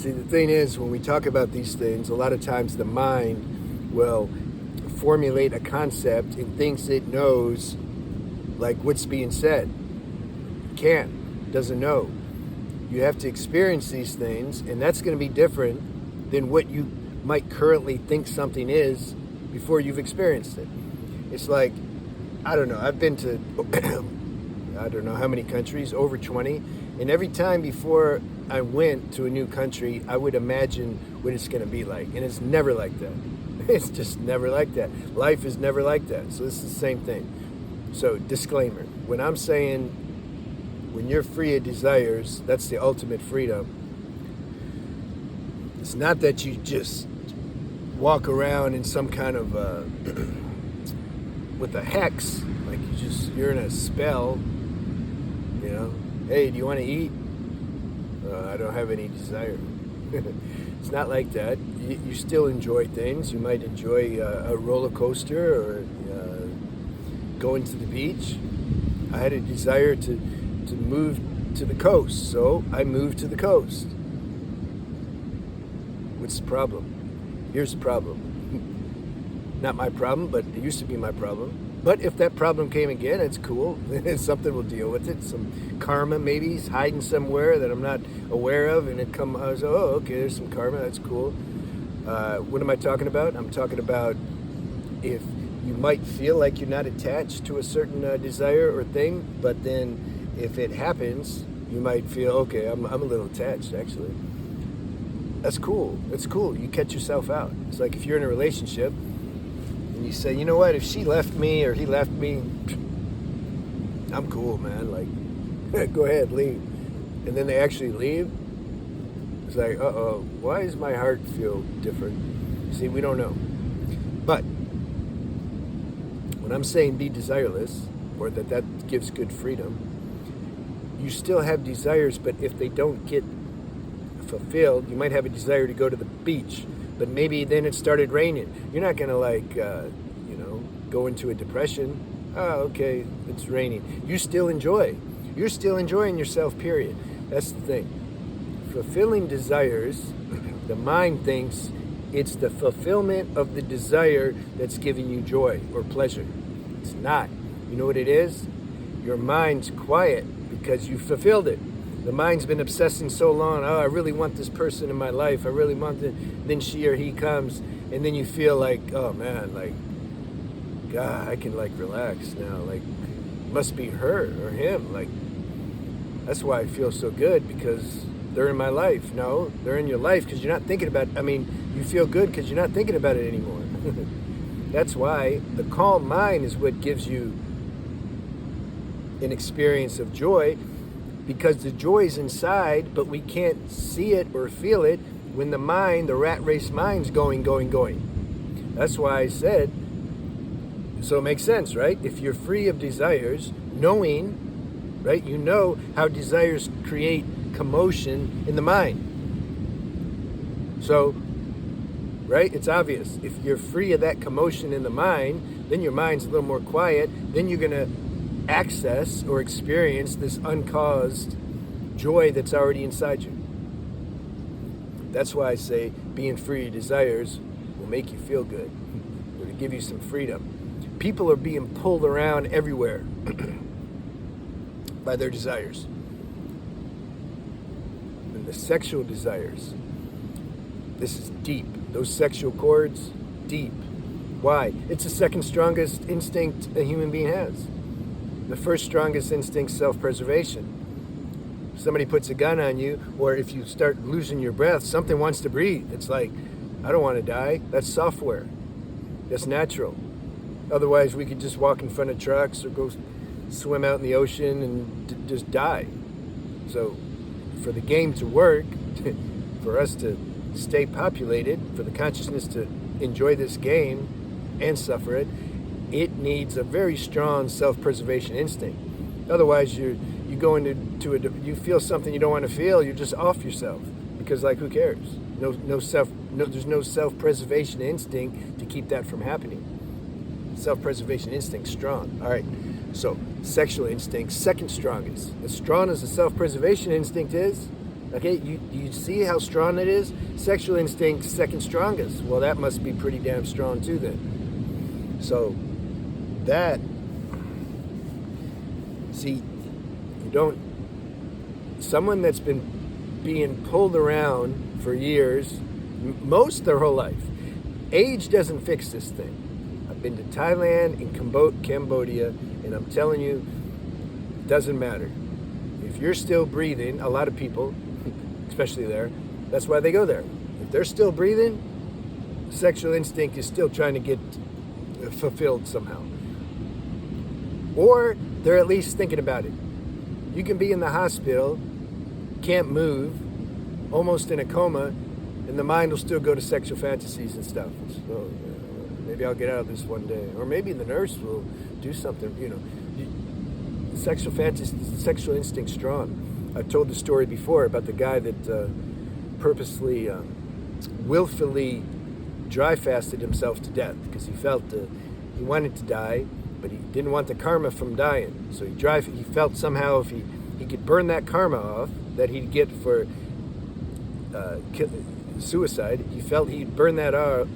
See, the thing is, when we talk about these things, a lot of times the mind will formulate a concept and thinks it knows, like, what's being said. Can't, doesn't know. You have to experience these things, and that's going to be different than what you might currently think something is before you've experienced it. It's like, I don't know, I've been to I don't know how many countries, over 20, and every time before I went to a new country, I would imagine what it's going to be like, and it's never like that. It's just never like that. Life is never like that. So this is the same thing. So, disclaimer, when I'm saying when you're free of desires, that's the ultimate freedom. It's not that you just walk around in some kind of with a hex, like you're in a spell, you know. Hey, do you want to eat? I don't have any desire. It's not like that. You still enjoy things. You might enjoy a roller coaster or going to the beach. I had a desire to move to the coast, so I moved to the coast. What's the problem? Here's the problem. Not my problem, but it used to be my problem. But if that problem came again, it's cool. Something will deal with it. Some karma maybe is hiding somewhere that I'm not aware of, and I was, oh, okay, there's some karma. That's cool. What am I talking about? I'm talking about if you might feel like you're not attached to a certain desire or thing, but then if it happens, you might feel, okay, I'm a little attached, actually. That's cool. That's cool. You catch yourself out. It's like if you're in a relationship and you say, you know what, if she left me or he left me, I'm cool, man. Like, go ahead, leave. And then they actually leave. It's like, uh-oh, why does my heart feel different? See, we don't know. But when I'm saying be desireless, or that gives good freedom, you still have desires, but if they don't get fulfilled, you might have a desire to go to the beach, but maybe then it started raining. You're not going to go into a depression. Oh, okay, it's raining. You still enjoy. You're still enjoying yourself, period. That's the thing. Fulfilling desires, the mind thinks it's the fulfillment of the desire that's giving you joy or pleasure. It's not. You know what it is? Your mind's quiet because you fulfilled it. The mind's been obsessing so long. Oh, I really want this person in my life. I really want it. Then she or he comes, and then you feel like, oh man, like, God, I can like relax now. Like, must be her or him. Like, that's why I feel so good, because they're in my life. No, they're in your life because you're not thinking about it. I mean, you feel good because you're not thinking about it anymore. That's why the calm mind is what gives you an experience of joy, because the joy is inside, but we can't see it or feel it when the mind, the rat race mind's going. That's why I said, so it makes sense, right? If you're free of desires, knowing, right, you know how desires create commotion in the mind. So, right, it's obvious. If you're free of that commotion in the mind, then your mind's a little more quiet, then you're going to access or experience this uncaused joy that's already inside you. That's why I say being free of desires will make you feel good. It will give you some freedom. People are being pulled around everywhere by their desires. And the sexual desires, this is deep. Those sexual chords, deep. Why? It's the second strongest instinct a human being has. The first strongest instinct, self-preservation. If somebody puts a gun on you, or if you start losing your breath, something wants to breathe. It's like, I don't want to die. That's software. That's natural. Otherwise, we could just walk in front of trucks or go swim out in the ocean and just die. So for the game to work, for us to stay populated, for the consciousness to enjoy this game and suffer it, it needs a very strong self-preservation instinct. Otherwise, you go you feel something you don't want to feel, you're just off yourself, because like, who cares? There's no self-preservation instinct to keep that from happening. Self-preservation instinct strong. All right. So sexual instinct, second strongest. As strong as the self-preservation instinct is, Okay, you see how strong it is? Sexual instinct, second strongest. Well, that must be pretty damn strong too then. So, that, see, you don't, someone that's been being pulled around for years, most their whole life, age doesn't fix this thing. I've been to Thailand and Cambodia, and I'm telling you, it doesn't matter. If you're still breathing, a lot of people, especially there, that's why they go there. If they're still breathing, sexual instinct is still trying to get fulfilled somehow. Or they're at least thinking about it. You can be in the hospital, can't move, almost in a coma, and the mind will still go to sexual fantasies and stuff. So maybe I'll get out of this one day. Or maybe the nurse will do something, Sexual fantasy, sexual instinct strong. I've told the story before about the guy that purposely, willfully dry fasted himself to death because he felt he wanted to die, but he didn't want the karma from dying. So he felt somehow if he could burn that karma off that he'd get for suicide, he felt he'd burn that off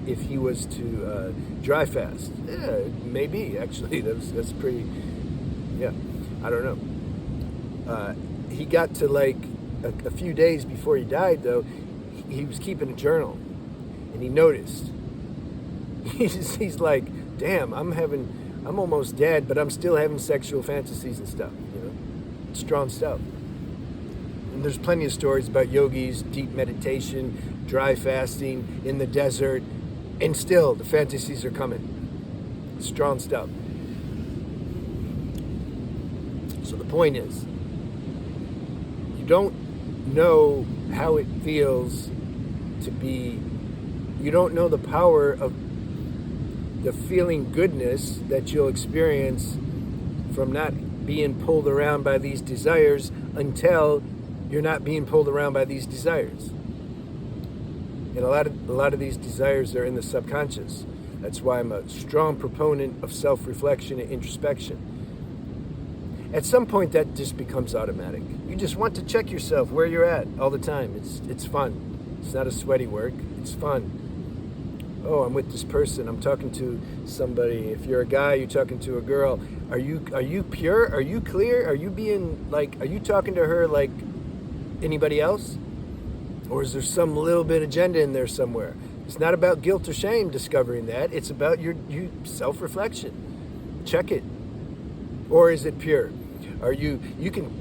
if he was to dry fast. Yeah, maybe actually that's pretty. Yeah, I don't know. He got to like a few days before he died, though. He was keeping a journal, and he noticed. He's like, "Damn, I'm almost dead, but I'm still having sexual fantasies and stuff. Strong stuff." And there's plenty of stories about yogis, deep meditation, dry fasting in the desert, and still the fantasies are coming. Strong stuff. So the point is, you don't know how it feels to be, you don't know the power of the feeling goodness that you'll experience from not being pulled around by these desires until you're not being pulled around by these desires. And a lot of these desires are in the subconscious. That's why I'm a strong proponent of self-reflection and introspection. At some point, that just becomes automatic. You just want to check yourself where you're at all the time. It's fun. It's not a sweaty work. It's fun. Oh, I'm with this person. I'm talking to somebody. If you're a guy, you're talking to a girl. Are you pure? Are you clear? Are you talking to her like anybody else? Or is there some little bit agenda in there somewhere? It's not about guilt or shame discovering that. It's about your self-reflection. Check it. Or is it pure? You can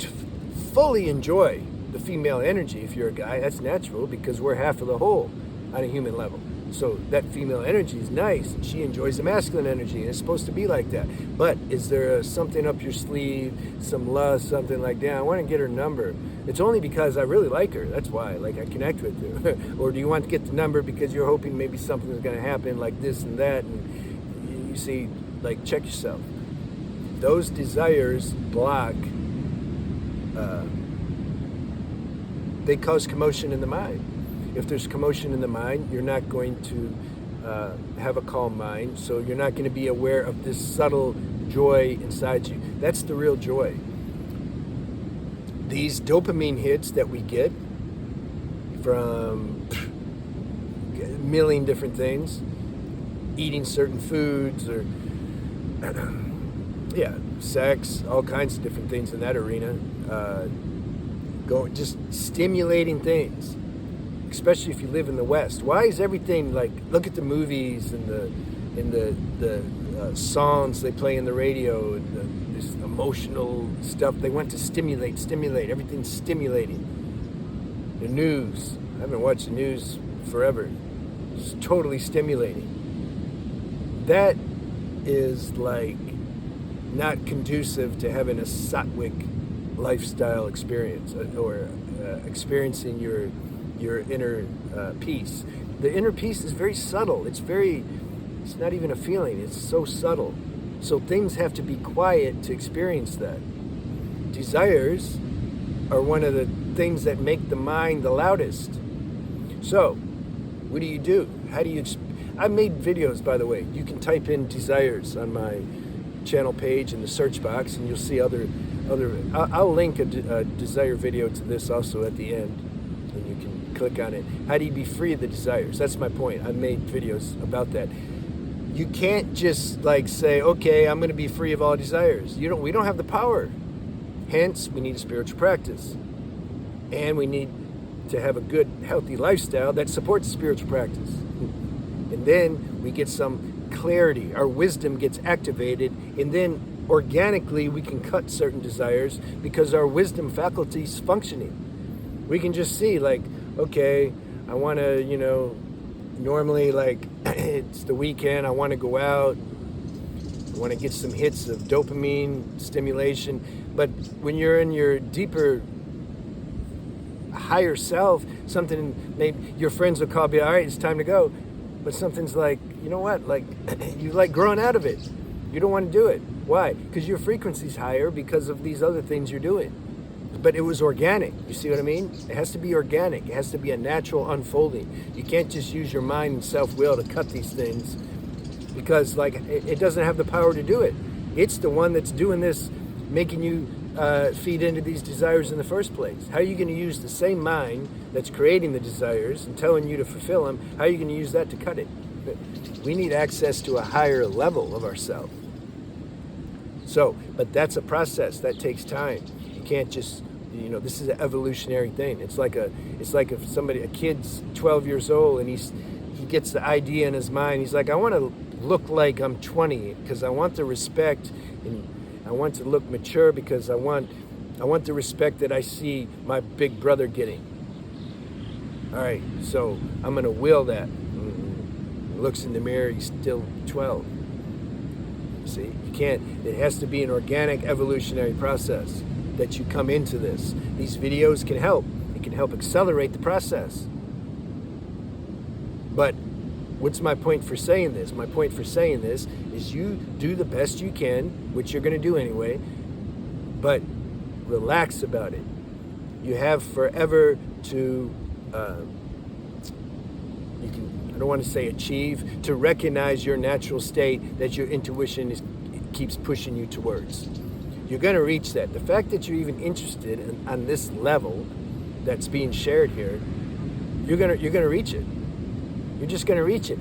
fully enjoy the female energy if you're a guy. That's natural because we're half of the whole on a human level. So that female energy is nice, and she enjoys the masculine energy, and it's supposed to be like that. But is there something up your sleeve, some lust, something like that? I want to get her number. It's only because I really like her. That's why, I connect with her. Or do you want to get the number because you're hoping maybe something is going to happen like this and that? And you see, check yourself. Those desires block, they cause commotion in the mind. If there's commotion in the mind, you're not going to have a calm mind, so you're not going to be aware of this subtle joy inside you. That's the real joy. These dopamine hits that we get from a million different things, eating certain foods or sex, all kinds of different things in that arena. Just stimulating things, especially if you live in the West. Why is everything look at the movies and the songs they play in the radio and this emotional stuff. They want to stimulate. Everything's stimulating. The news. I haven't watched the news forever. It's totally stimulating. That is not conducive to having a sattvic lifestyle experience or experiencing your inner peace. The inner peace is very subtle. It's not even a feeling. It's so subtle. So things have to be quiet to experience that. Desires are one of the things that make the mind the loudest. So, what do? How do you... I've made videos, by the way. You can type in desires on my channel page in the search box, and you'll see other I'll link a desire video to this also at the end, and you can click on it. How do you be free of the desires? That's my point. I've made videos about that. You can't just like say, okay, I'm going to be free of all desires. We don't have the power. Hence, we need a spiritual practice, and we need to have a good, healthy lifestyle that supports spiritual practice. And then we get some clarity. Our wisdom gets activated, and then organically we can cut certain desires because our wisdom faculty is functioning. We can just see, like, okay, I want to, normally, like, it's the weekend, I want to go out, I want to get some hits of dopamine stimulation. But when you're in your deeper, higher self, something, maybe your friends will call you, all right, it's time to go. But something's like, you know what, like, you've like grown out of it. You don't want to do it. Why? Because your frequency's higher because of these other things you're doing. But it was organic. You see what I mean? It has to be organic. It has to be a natural unfolding. You can't just use your mind and self-will to cut these things because, like, it doesn't have the power to do it. It's the one that's doing this, making you feed into these desires in the first place. How are you going to use the same mind that's creating the desires and telling you to fulfill them? How are you going to use that to cut it? We need access to a higher level of ourselves. So, but that's a process that takes time. You can't just, this is an evolutionary thing. It's like if a kid's 12 years old and he gets the idea in his mind. He's like, I want to look like I'm 20 because I want the respect, and I want to look mature because I want the respect that I see my big brother getting. All right, so I'm going to will that. Looks in the mirror, he's still 12. See, you can't, it has to be an organic evolutionary process that you come into this. These videos can help. It can help accelerate the process. But what's my point for saying this? My point for saying this is you do the best you can, which you're going to do anyway, but relax about it. You have forever to, I don't want to say achieve, to recognize your natural state that your intuition keeps pushing you towards. You're going to reach that. The fact that you're even interested on this level that's being shared here, you're going to reach it. You're just going to reach it.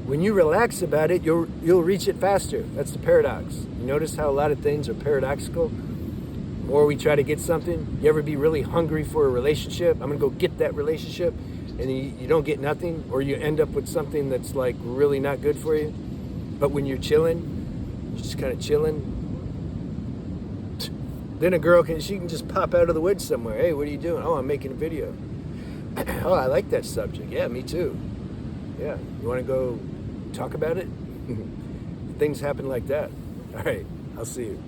When you relax about it, you'll reach it faster. That's the paradox. You notice how a lot of things are paradoxical? The more we try to get something, you ever be really hungry for a relationship? I'm going to go get that relationship. And you don't get nothing, or you end up with something that's like really not good for you. But when you're chilling, you're just kind of chilling, then a girl can just pop out of the woods somewhere. Hey, what are you doing? Oh, I'm making a video. Oh, I like that subject. Yeah, me too. Yeah, you want to go talk about it? Things happen like that. All right, I'll see you.